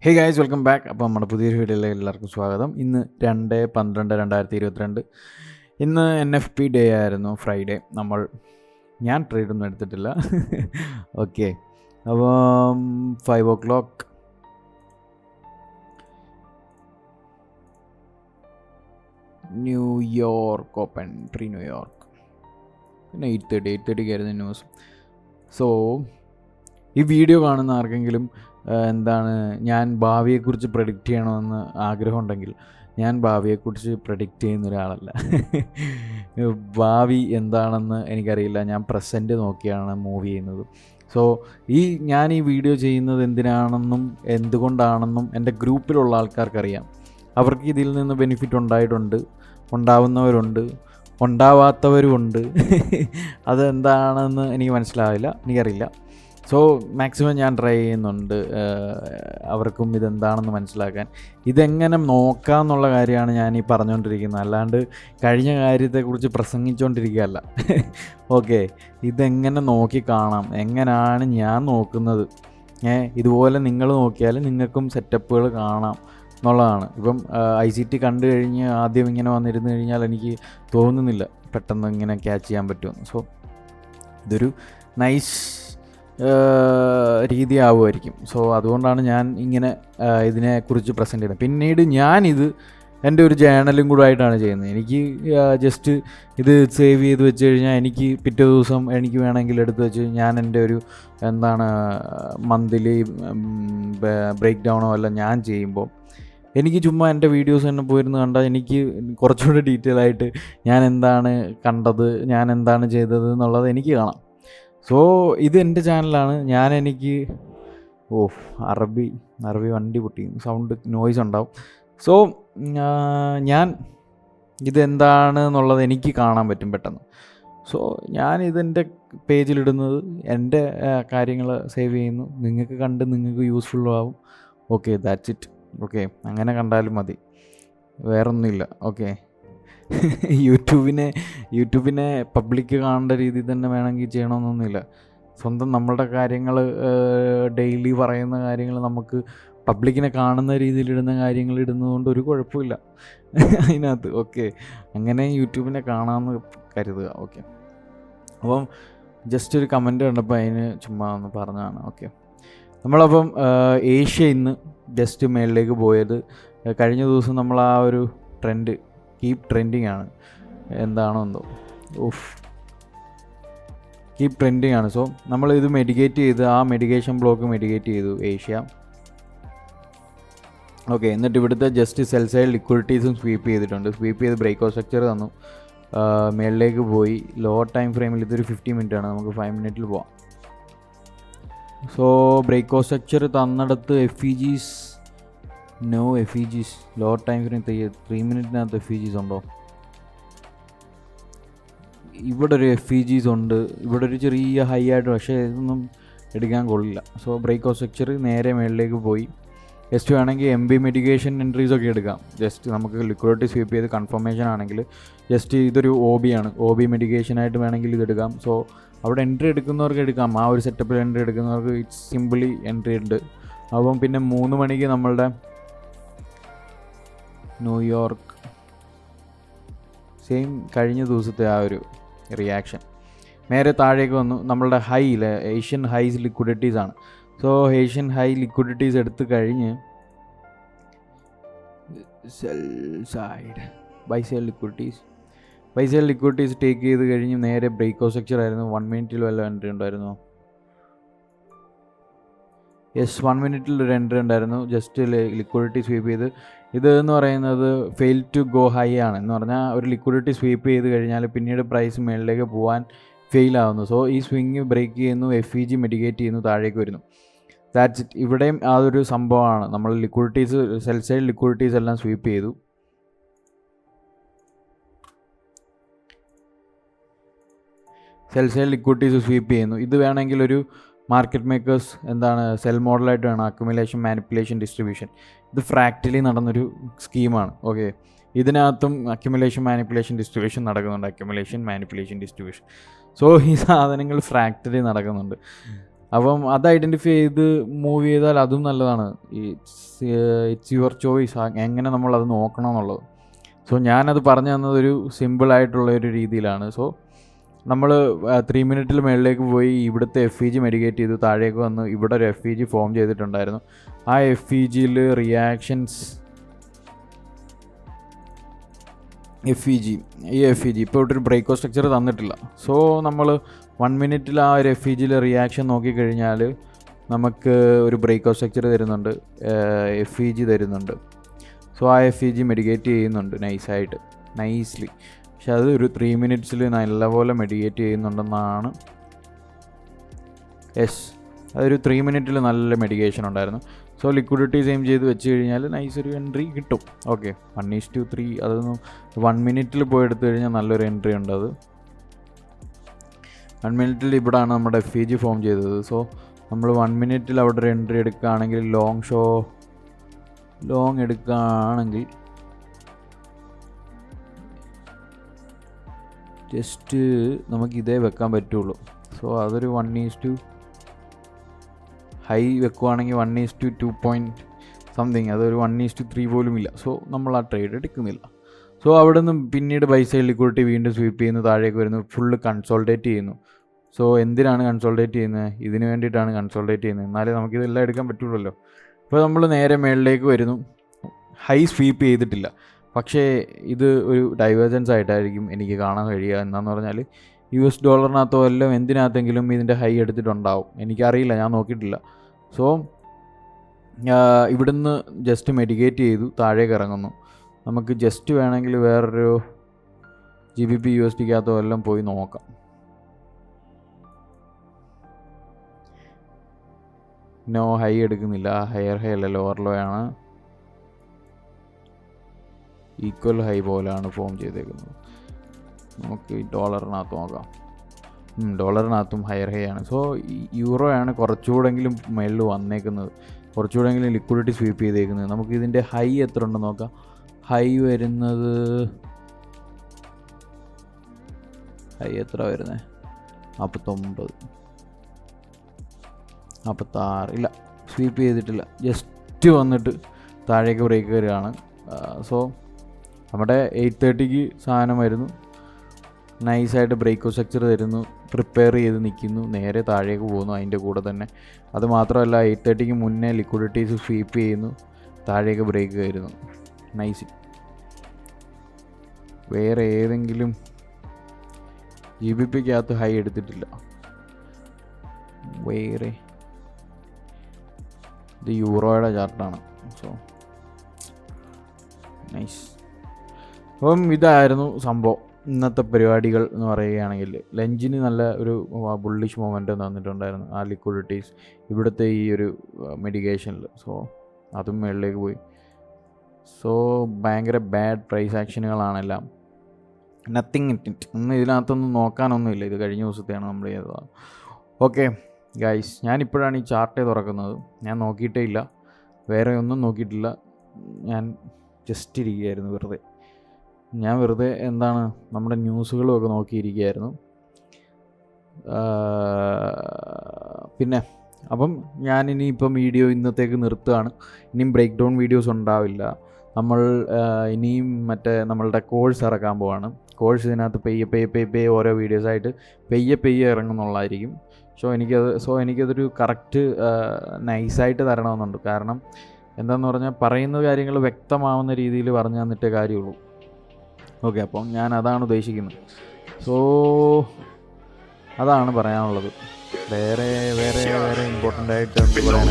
Hey guys, welcome back. അപ്പോൾ നമ്മുടെ പുതിയൊരു വീഡിയോയിലേക്ക് എല്ലാവർക്കും സ്വാഗതം. ഇന്ന് 2/12/2022. ഇന്ന് NFT ഡേ ആയിരുന്നു, ഫ്രൈഡേ. ഞാൻ ട്രേഡൊന്നും എടുത്തിട്ടില്ല. ഓക്കെ, അപ്പം 5 o'clock New York open, pre New York. പിന്നെ 8:30 ആയിരുന്നു ന്യൂസ്. സോ ഈ വീഡിയോ കാണുന്ന ആർക്കെങ്കിലും ഞാൻ ഭാവിയെക്കുറിച്ച് പ്രഡിക്റ്റ് ചെയ്യണമെന്ന് ആഗ്രഹമുണ്ടെങ്കിൽ, ഞാൻ ഭാവിയെക്കുറിച്ച് പ്രഡിക്റ്റ് ചെയ്യുന്ന ഒരാളല്ല. ഭാവി എന്താണെന്ന് എനിക്കറിയില്ല. ഞാൻ പ്രസൻറ്റ് നോക്കിയാണ് മൂവ് ചെയ്യുന്നത്. സോ ഞാൻ ഈ വീഡിയോ ചെയ്യുന്നത് എന്തിനാണെന്നും എന്തുകൊണ്ടാണെന്നും എൻ്റെ ഗ്രൂപ്പിലുള്ള ആൾക്കാർക്കറിയാം. അവർക്ക് ഇതിൽ നിന്ന് ബെനിഫിറ്റ് ഉണ്ടായിട്ടുണ്ട്, ഉണ്ടാവുന്നവരുണ്ട്, ഉണ്ടാവാത്തവരുമുണ്ട്. അതെന്താണെന്ന് എനിക്ക് എനിക്കറിയില്ല. സോ മാക്സിമം ഞാൻ ട്രൈ ചെയ്യുന്നുണ്ട് അവർക്കും ഇതെന്താണെന്ന് മനസ്സിലാക്കാൻ. ഇതെങ്ങനെ നോക്കാമെന്നുള്ള കാര്യമാണ് ഞാൻ ഈ പറഞ്ഞുകൊണ്ടിരിക്കുന്നത്, അല്ലാണ്ട് കഴിഞ്ഞ കാര്യത്തെക്കുറിച്ച് പ്രസംഗിച്ചുകൊണ്ടിരിക്കുകയല്ല. ഓക്കെ, ഇതെങ്ങനെ നോക്കി കാണാം, എങ്ങനെയാണ് ഞാൻ നോക്കുന്നത്, ഇതുപോലെ നിങ്ങൾ നോക്കിയാൽ നിങ്ങൾക്കും സെറ്റപ്പുകൾ കാണാം എന്നുള്ളതാണ്. ഇപ്പം ICT കണ്ടു കഴിഞ്ഞ് ആദ്യം ഇങ്ങനെ വന്നിരുന്നു കഴിഞ്ഞാൽ എനിക്ക് തോന്നുന്നില്ല പെട്ടെന്ന് ഇങ്ങനെ ക്യാച്ച് ചെയ്യാൻ പറ്റുമെന്ന്. സോ ഇതൊരു നൈസ് രീതിയാവുമായിരിക്കും. സോ അതുകൊണ്ടാണ് ഞാൻ ഇങ്ങനെ ഇതിനെക്കുറിച്ച് പ്രസൻറ്റ് ചെയ്യുന്നത്. പിന്നീട് ഞാനിത് എൻ്റെ ഒരു ജേണലും കൂടെ ആയിട്ടാണ് ചെയ്യുന്നത്. എനിക്ക് ജസ്റ്റ് ഇത് സേവ് ചെയ്ത് വെച്ച് കഴിഞ്ഞാൽ എനിക്ക് പിറ്റേ ദിവസം എനിക്ക് വേണമെങ്കിൽ എടുത്ത് വെച്ച് ഞാൻ എൻ്റെ ഒരു മന്ത്ലി ബ്രേക്ക് ഡൗണോ എല്ലാം ഞാൻ ചെയ്യുമ്പോൾ എനിക്ക് ചുമ്മാ എൻ്റെ വീഡിയോസ് തന്നെ പോയിരുന്ന് കണ്ടാൽ എനിക്ക് കുറച്ചുകൂടി ഡീറ്റെയിൽ ആയിട്ട് ഞാൻ എന്താണ് കണ്ടത്, ഞാൻ എന്താണ് ചെയ്തത് എന്നുള്ളത് എനിക്ക് കാണാം. സോ ഇത് എൻ്റെ ചാനലാണ്. അറബി വണ്ടി പൊട്ടി സൗണ്ട് നോയ്സ് ഉണ്ടാവും. സോ ഞാൻ ഇതെന്താണ് എന്നുള്ളത് എനിക്ക് കാണാൻ പറ്റും പെട്ടെന്ന്. സോ ഞാൻ ഇതെൻ്റെ പേജിലിടുന്നത്, എൻ്റെ കാര്യങ്ങൾ സേവ് ചെയ്യുന്നു, നിങ്ങൾക്ക് കണ്ട് നിങ്ങൾക്ക് യൂസ്ഫുൾ ആവും. Okay, that's it. ഓക്കെ, അങ്ങനെ കണ്ടാലും മതി, വേറൊന്നുമില്ല. ഓക്കെ, യൂട്യൂബിനെ പബ്ലിക് കാണേണ്ട രീതിയിൽ തന്നെ വേണമെങ്കിൽ ചെയ്യണമെന്നൊന്നുമില്ല. സ്വന്തം നമ്മളുടെ കാര്യങ്ങൾ, ഡെയിലി പറയുന്ന കാര്യങ്ങൾ നമുക്ക് പബ്ലിക്കിനെ കാണുന്ന രീതിയിലിടുന്ന കാര്യങ്ങൾ ഇടുന്നതുകൊണ്ട് ഒരു കുഴപ്പമില്ല അതിനകത്ത്. ഓക്കെ, അങ്ങനെ യൂട്യൂബിനെ കാണാമെന്ന് കരുതുക. ഓക്കെ, അപ്പം ജസ്റ്റ് ഒരു കമൻറ്റ് കണ്ടപ്പോൾ അതിന് ചുമ്മാ ഒന്ന് പറഞ്ഞതാണ്. ഓക്കെ, നമ്മളപ്പം ഏഷ്യ ഇന്ന് ജസ്റ്റ് മേളിലേക്ക് പോയത്. കഴിഞ്ഞ ദിവസം നമ്മൾ ആ ഒരു ട്രെൻഡ് കീപ് ട്രെൻഡിങ് ആണ്, എന്താണോ എന്തോ കീപ് ട്രെൻഡിങ് ആണ്. സോ നമ്മൾ ഇത് മെഡിക്കേറ്റ് ചെയ്ത്, ആ മെഡിക്കേഷൻ ബ്ലോക്ക് മെഡിക്കേറ്റ് ചെയ്തു ഏഷ്യ. ഓക്കെ, എന്നിട്ട് ഇവിടുത്തെ ജസ്റ്റ് സെൽ സൈഡ് ലിക്വിഡിറ്റീസും സ്വീപ്പ് ചെയ്തിട്ടുണ്ട്. സ്വീപ്പ് ചെയ്ത് ബ്രേക്ക് ഔട്ട് സ്ട്രക്ചർ തന്നു, മേളിലേക്ക് പോയി. ലോവർ ടൈം ഫ്രെയിമിൽ ഇതൊരു 50 മിനിറ്റ് ആണ്, നമുക്ക് 5 മിനിറ്റിൽ പോവാം. സോ ബ്രേക്ക് ഔട്ട് സ്ട്രക്ചർ തന്നിടത്ത് FEGs ലോവർ ടൈം ഫ്രെയിം 3 മിനിറ്റിനകത്ത് FEGs ഉണ്ടോ? ഇവിടെ ഒരു FEGs ഉണ്ട്, ഇവിടെ ഒരു ചെറിയ ഹൈ ആയിട്ട്, പക്ഷേ ഇതൊന്നും എടുക്കാൻ കൊള്ളില്ല. സോ ബ്രേക്ക് ഔട്ട് സ്ട്രക്ചർ നേരെ മേളിലേക്ക് പോയി. ജസ്റ്റ് വേണമെങ്കിൽ MB മെഡിക്കേഷൻ എൻട്രീസൊക്കെ എടുക്കാം. ജസ്റ്റ് നമുക്ക് ലിക്വിഡിറ്റി സ്വീപ്പ് ചെയ്ത് കൺഫർമേഷൻ ആണെങ്കിൽ ജസ്റ്റ് ഇതൊരു OB ആണ്, OB മെഡിക്കേഷനായിട്ട് വേണമെങ്കിൽ ഇതെടുക്കാം. സോ അവിടെ എൻട്രി എടുക്കുന്നവർക്ക് എടുക്കാം, ആ ഒരു സെറ്റപ്പിൽ എൻട്രി എടുക്കുന്നവർക്ക് ഇറ്റ്സ് സിമ്പിളി എൻട്രി ഉണ്ട്. അപ്പം പിന്നെ 3 മണിക്ക് നമ്മളുടെ ന്യൂയോർക്ക് സെയിം കഴിഞ്ഞ ദിവസത്തെ ആ ഒരു റിയാക്ഷൻ നേരെ താഴേക്ക് വന്നു. നമ്മളുടെ ഏഷ്യൻ ഹൈസ് ലിക്വിഡിറ്റീസ് ആണ്. സോ ഏഷ്യൻ ഹൈ ലിക്വിഡിറ്റീസ് എടുത്ത് കഴിഞ്ഞ് ബൈ സൈഡ് ലിക്വിഡിറ്റീസ് ടേക്ക് ചെയ്ത് കഴിഞ്ഞ് നേരെ ബ്രേക്ക് ഔട്ട് സ്ട്രക്ചർ ആയിരുന്നു. 1 മിനിറ്റിൽ വല്ല എൻട്രി ഉണ്ടായിരുന്നു? യെസ്, 1 മിനിറ്റിൽ ഒരു എൻട്രി ഉണ്ടായിരുന്നു. ജസ്റ്റ് ലിക്വിഡിറ്റി സ്വീപ്പ് ചെയ്ത്, ഇത് എന്ന് പറയുന്നത് ഫെയിൽ ടു ഗോ ഹൈ ആണ്. എന്ന് പറഞ്ഞാൽ ഒരു ലിക്വിഡിറ്റി സ്വീപ്പ് ചെയ്ത് കഴിഞ്ഞാൽ പിന്നീട് പ്രൈസ് മേളിലേക്ക് പോകാൻ ഫെയിൽ ആവുന്നു. സോ ഈ സ്വിങ് ബ്രേക്ക് ചെയ്യുന്നു, FEG മെഡിക്കേറ്റ് ചെയ്യുന്നു, താഴേക്ക് വരുന്നു. That's it. ഇവിടെയും അതൊരു സംഭവമാണ്. നമ്മൾ ലിക്വിഡിറ്റീസ്, സെൽ സൈഡ് ലിക്വിഡിറ്റീസ് എല്ലാം സ്വീപ്പ് ചെയ്തു. സ്വീപ്പ് ചെയ്യുന്നു. ഇത് വേണമെങ്കിൽ ഒരു മാർക്കറ്റ് മേക്കേഴ്സ് സെൽ മോഡലായിട്ട് വേണം, അക്യുമുലേഷൻ, മാനിപ്പുലേഷൻ, ഡിസ്ട്രിബ്യൂഷൻ. ഇത് ഫ്രാക്റ്റലി നടന്നൊരു സ്കീമാണ്. ഓക്കെ, ഇതിനകത്തും അക്യുമുലേഷൻ, മാനിപ്പുലേഷൻ, ഡിസ്ട്രിബ്യൂഷൻ നടക്കുന്നുണ്ട്. Accumulation, manipulation, distribution. സോ ഈ സാധനങ്ങൾ ഫ്രാക്റ്റലി നടക്കുന്നുണ്ട്. അപ്പം അത് ഐഡൻറ്റിഫൈ ചെയ്ത് മൂവ് ചെയ്താൽ അതും നല്ലതാണ്. ഇറ്റ്സ് യുവർ ചോയ്സ് എങ്ങനെ നമ്മളത് നോക്കണം എന്നുള്ളത്. സോ ഞാനത് പറഞ്ഞു തന്നത് ഒരു സിമ്പിളായിട്ടുള്ള ഒരു രീതിയിലാണ്. സോ നമ്മൾ 3 മിനിറ്റിൽ മുകളിലേക്ക് പോയി ഇവിടുത്തെ FEG മെഡിക്കേറ്റ് ചെയ്തു, താഴേക്ക് വന്ന് ഇവിടെ ഒരു FEG ഫോം ചെയ്തിട്ടുണ്ടായിരുന്നു. ആ FEGയിൽ റിയാക്ഷൻസ് ഈ FEG ഇപ്പോൾ ഇവിടെ ഒരു ബ്രേക്കോ സ്ട്രക്ചർ തന്നിട്ടില്ല. സോ നമ്മൾ 1 മിനിറ്റിൽ ആ ഒരു FEGയിൽ റിയാക്ഷൻ നോക്കിക്കഴിഞ്ഞാൽ നമുക്ക് ഒരു ബ്രേക്കോ സ്ട്രക്ചർ തരുന്നുണ്ട്, FEG തരുന്നുണ്ട്. സോ ആ FEG മെഡിക്കേറ്റ് ചെയ്യുന്നുണ്ട് നൈസ്ലി. പക്ഷെ അത് ഒരു 3 മിനിറ്റ്സിൽ നല്ലപോലെ മെഡിക്കേറ്റ് ചെയ്യുന്നുണ്ടെന്നാണ്. അതൊരു 3 മിനിറ്റിൽ നല്ല മെഡിക്കേഷൻ ഉണ്ടായിരുന്നു. സോ ലിക്വിഡിറ്റി സെയിം ചെയ്ത് വെച്ച് കഴിഞ്ഞാൽ നൈസ് ഒരു എൻട്രി കിട്ടും. ഓക്കെ, 1:3 അതൊന്നും 1 മിനിറ്റിൽ പോയി എടുത്തു കഴിഞ്ഞാൽ നല്ലൊരു എൻട്രി ഉണ്ട്. അത് 1 മിനിറ്റിൽ ഇവിടെയാണ് നമ്മുടെ FEG ഫോം ചെയ്തത്. സോ നമ്മൾ 1 മിനിറ്റിൽ അവിടെ ഒരു എൻട്രി എടുക്കുകയാണെങ്കിൽ ലോങ് എടുക്കുകയാണെങ്കിൽ ജസ്റ്റ് നമുക്ക് ഇതേ വെക്കാൻ പറ്റുള്ളൂ. സോ അതൊരു 1:, ഹൈ വെക്കുവാണെങ്കിൽ 1:2 അതൊരു 1:3 പോലും ഇല്ല. സോ നമ്മൾ ആ ട്രേഡ് എടുക്കുന്നില്ല. സോ അവിടെ നിന്ന് പിന്നീട് ബൈ സൈഡ് ലിക്വിഡിറ്റി വീണ്ടും സ്വീപ്പ് ചെയ്യുന്നു, താഴേക്ക് വരുന്നു, ഫുള്ള് കൺസോൾട്ടേറ്റ് ചെയ്യുന്നു. സോ എന്തിനാണ് കൺസോൾട്ടേറ്റ് ചെയ്യുന്നത്? ഇതിന് വേണ്ടിയിട്ടാണ് കൺസോൾട്ടേറ്റ് ചെയ്യുന്നത്. എന്നാലേ നമുക്കിതെല്ലാം എടുക്കാൻ പറ്റുള്ളൂ. ഇപ്പോൾ നമ്മൾ നേരെ മേളിലേക്ക് വരുന്നു, ഹൈ സ്വീപ്പ് ചെയ്തിട്ടില്ല. പക്ഷേ ഇത് ഒരു ഡൈവേർജൻസ് ആയിട്ടായിരിക്കും എനിക്ക് കാണാൻ കഴിയുക. എന്താണെന്ന് പറഞ്ഞാൽ US ഡോളറിനകത്തോ എല്ലാം എന്തിനകത്തെങ്കിലും ഇതിൻ്റെ ഹൈ എടുത്തിട്ടുണ്ടാവും, എനിക്കറിയില്ല, ഞാൻ നോക്കിയിട്ടില്ല. സോ ഇവിടുന്ന് ജസ്റ്റ് മെഡിക്കേറ്റ് ചെയ്തു, താഴേക്ക് ഇറങ്ങുന്നു. നമുക്ക് ജസ്റ്റ് വേണമെങ്കിൽ വേറൊരു GBP USDക്കകത്തോ എല്ലാം പോയി നോക്കാം. നോ, ഹൈ എടുക്കുന്നില്ല. ഹയർ ഹൈ അല്ല, ലോവർ ലോ ആണ്. ഈക്വൽ ഹൈ പോലെയാണ് ഫോം ചെയ്തേക്കുന്നത്. നമുക്ക് ഡോളറിനകത്ത് നോക്കാം. ഡോളറിനകത്തും ഹയർ ഹൈ ആണ്. സോ യൂറോയാണ് കുറച്ചുകൂടെങ്കിലും മേളിൽ വന്നേക്കുന്നത്, കുറച്ചുകൂടെങ്കിലും ലിക്വിഡിറ്റി സ്വീപ്പ് ചെയ്തേക്കുന്നത്. നമുക്ക് ഇതിൻ്റെ ഹൈ എത്ര ഉണ്ടെന്ന് നോക്കാം. ഹൈ എത്ര വരുന്നത്? 49, 46 ഇല്ല, സ്വീപ്പ് ചെയ്തിട്ടില്ല. ജസ്റ്റ് വന്നിട്ട് താഴേക്ക് ബ്രേക്ക് വരികയാണ്. സോ നമ്മുടെ 8:30 സാധനം വരുന്നു, നൈസായിട്ട് ബ്രേക്കോ സ്ട്രക്ചർ തരുന്നു, പ്രിപ്പയർ ചെയ്ത് നിൽക്കുന്നു, നേരെ താഴേക്ക് പോകുന്നു. അതിൻ്റെ കൂടെ തന്നെ അത് മാത്രമല്ല 8:30 മുന്നേ ലിക്വിഡിറ്റീസ് സ്വീപ്പ് ചെയ്യുന്നു, താഴേക്ക് ബ്രേക്ക് വരുന്നു. നൈസ്. വേറെ ഏതെങ്കിലും GBPക്കകത്ത് ഹൈ എടുത്തിട്ടില്ല. വേറെ ഇത് യൂറോയുടെ ചാർട്ടാണ്. So nice. അപ്പം ഇതായിരുന്നു സംഭവം, ഇന്നത്തെ പരിപാടികൾ എന്ന് പറയുകയാണെങ്കിൽ. ലഞ്ചിന് നല്ല ഒരു ബുള്ളിഷ് മൊമെൻറ്റം തന്നിട്ടുണ്ടായിരുന്നു ആ ലിക്വിഡിറ്റീസ് ഇവിടുത്തെ ഈ ഒരു മെഡിക്കേഷനിൽ. സോ അതും മുകളിലേക്ക് പോയി. സോ ഭയങ്കര ബാഡ് പ്രൈസ് ആക്ഷനുകളാണെല്ലാം. Nothing it. ഒന്നും ഇതിനകത്തൊന്നും നോക്കാനൊന്നുമില്ല. ഇത് കഴിഞ്ഞ ദിവസത്തെയാണ് നമ്മൾ ചെയ്തത്. ഓക്കെ ഗൈസ്, ഞാനിപ്പോഴാണ് ഈ ചാർട്ടേ തുറക്കുന്നത്. ഞാൻ നോക്കിയിട്ടേ ഇല്ല, വേറെ ഒന്നും നോക്കിയിട്ടില്ല. ഞാൻ ജസ്റ്റ് ഇരിക്കുകയായിരുന്നു വെറുതെ എന്താണ് നമ്മുടെ ന്യൂസുകളും ഒക്കെ നോക്കിയിരിക്കുകയായിരുന്നു. പിന്നെ അപ്പം ഞാനിനിയിപ്പം വീഡിയോ ഇന്നത്തേക്ക് നിർത്തുകയാണ്. ഇനിയും ബ്രേക്ക് ഡൗൺ വീഡിയോസ് ഉണ്ടാവില്ല. നമ്മൾ ഇനിയും നമ്മളുടെ കോഴ്സ് ഇറക്കാൻ പോവാണ്. കോഴ്സ് ഇതിനകത്ത് പെയ്യെ ഓരോ വീഡിയോസായിട്ട് പെയ്യെ ഇറങ്ങുന്നുള്ളതായിരിക്കും. എനിക്കതൊരു കറക്റ്റ് നൈസായിട്ട് തരണമെന്നുണ്ട്. കാരണം എന്താണെന്ന് പറഞ്ഞാൽ പറയുന്ന കാര്യങ്ങൾ വ്യക്തമാവുന്ന രീതിയിൽ പറഞ്ഞു തന്നിട്ടേ കാര്യമുള്ളൂ. ഓക്കെ, അപ്പം ഞാൻ അതാണ് ഉദ്ദേശിക്കുന്നത്. സോ അതാണ് പറയാനുള്ളത്. വേറെ ഇമ്പോർട്ടൻ്റ് ആയിട്ട് പറയാൻ